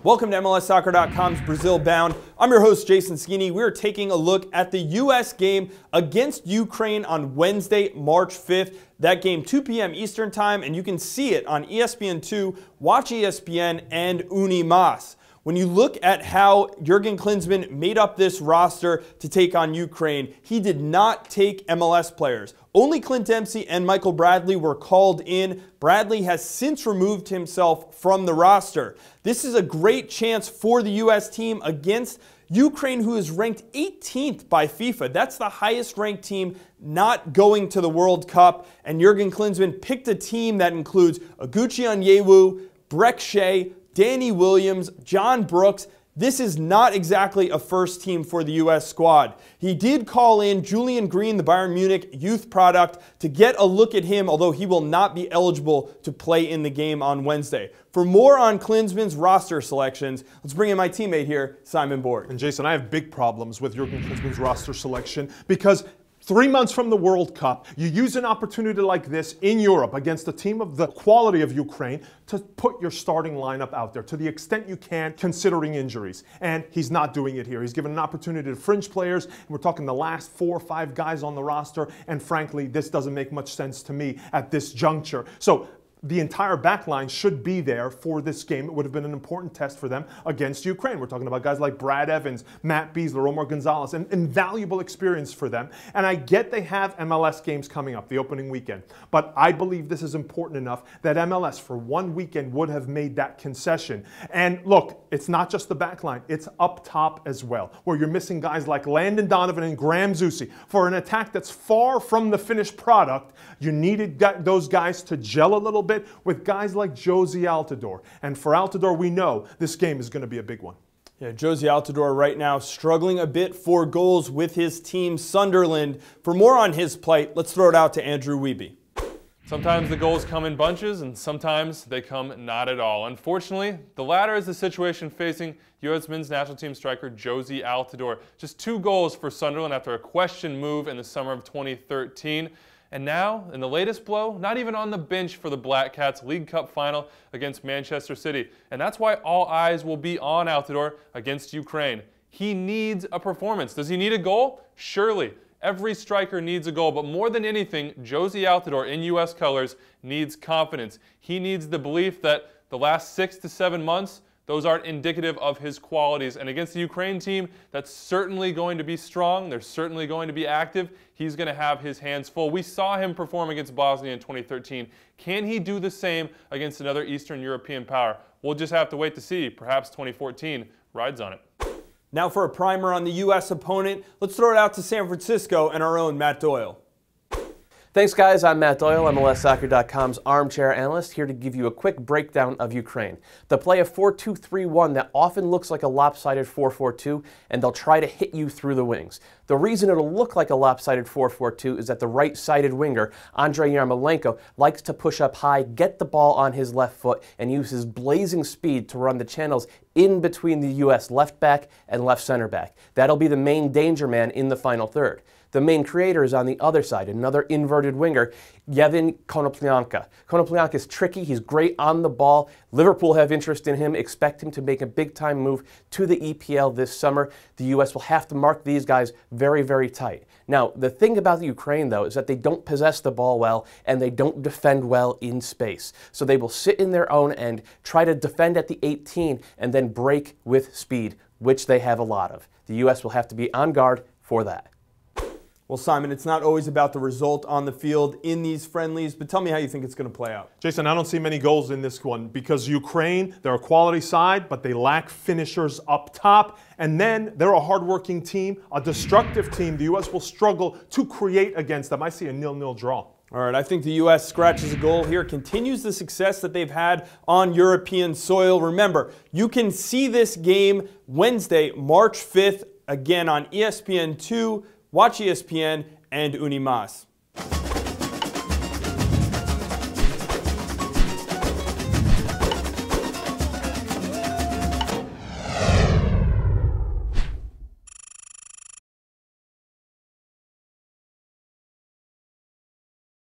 Welcome to MLSsoccer.com's Brazil Bound. I'm your host, Jason Skeeny. We're taking a look at the U.S. game against Ukraine on Wednesday, March 5th. That game, 2 p.m. Eastern Time, and you can see it on ESPN2, Watch ESPN, and Unimas. When you look at how Jurgen Klinsmann made up this roster to take on Ukraine, he did not take MLS players. Only Clint Dempsey and Michael Bradley were called in. Bradley has since removed himself from the roster. This is a great chance for the U.S. team against Ukraine, who is ranked 18th by FIFA. That's the highest ranked team not going to the World Cup. And Jurgen Klinsmann picked a team that includes Oguchi Onyewu, Breck Shea, Danny Williams, John Brooks. This is not exactly a first team for the U.S. squad. He did call in Julian Green, the Bayern Munich youth product, to get a look at him, although he will not be eligible to play in the game on Wednesday. For more on Klinsmann's roster selections, let's bring in my teammate here, Simon Borg. And Jason, I have big problems with Jurgen Klinsmann's roster selection because 3 months from the World Cup, you use an opportunity like this in Europe against a team of the quality of Ukraine to put your starting lineup out there to the extent you can, considering injuries. And he's not doing it here. He's given an opportunity to fringe players, and we're talking the last 4 or 5 guys on the roster, and frankly, this doesn't make much sense to me at this juncture. So the entire back line should be there for this game. It would have been an important test for them against Ukraine. We're talking about guys like Brad Evans, Matt Beasler, Omar Gonzalez, and invaluable experience for them. And I get they have MLS games coming up, the opening weekend. But I believe this is important enough that MLS for one weekend would have made that concession. And look, it's not just the back line, it's up top as well, where you're missing guys like Landon Donovan and Graham Zusi. For an attack that's far from the finished product, you needed those guys to gel a little bit with guys like Jozy Altidore. And for Altidore, we know this game is going to be a big one. Yeah, Jozy Altidore right now struggling a bit for goals with his team, Sunderland. For more on his plight, let's throw it out to Andrew Wiebe. Sometimes the goals come in bunches, and sometimes they come not at all. Unfortunately, the latter is the situation facing U.S. men's national team striker Jozy Altidore. Just 2 goals for Sunderland after a questioned move in the summer of 2013. And now, in the latest blow, not even on the bench for the Black Cats League Cup final against Manchester City. And that's why all eyes will be on Altidore against Ukraine. He needs a performance. Does he need a goal? Surely. Every striker needs a goal, but more than anything, Jozy Altidore in U.S. colors needs confidence. He needs the belief that the last 6 to 7 months, those aren't indicative of his qualities. And against the Ukraine team, that's certainly going to be strong. They're certainly going to be active. He's going to have his hands full. We saw him perform against Bosnia in 2013. Can he do the same against another Eastern European power? We'll just have to wait to see. Perhaps 2014 rides on it. Now for a primer on the U.S. opponent, let's throw it out to San Francisco and our own Matt Doyle. Thanks, guys. I'm Matt Doyle, MLSsoccer.com's armchair analyst, here to give you a quick breakdown of Ukraine. They'll play a 4-2-3-1 that often looks like a lopsided 4-4-2, and they'll try to hit you through the wings. The reason it'll look like a lopsided 4-4-2 is that the right-sided winger, Andrei Yarmolenko, likes to push up high, get the ball on his left foot, and use his blazing speed to run the channels in between the U.S. left back and left center back. That'll be the main danger man in the final third. The main creator is on the other side, another inverted winger, Yevhen Konoplyanka. Konoplyanka is tricky. He's great on the ball. Liverpool have interest in him, expect him to make a big-time move to the EPL this summer. The U.S. will have to mark these guys very, very tight. Now, the thing about the Ukraine, though, is that they don't possess the ball well, and they don't defend well in space. So they will sit in their own end, try to defend at the 18, and then break with speed, which they have a lot of. The U.S. will have to be on guard for that. Well, Simon, it's not always about the result on the field in these friendlies, but tell me how you think it's going to play out. Jason, I don't see many goals in this one because Ukraine, they're a quality side, but they lack finishers up top. And then they're a hardworking team, a destructive team. The U.S. will struggle to create against them. I see a 0-0 draw. All right, I think the U.S. scratches a goal here, continues the success that they've had on European soil. Remember, you can see this game Wednesday, March 5th, again on ESPN2, Watch ESPN, and Unimas.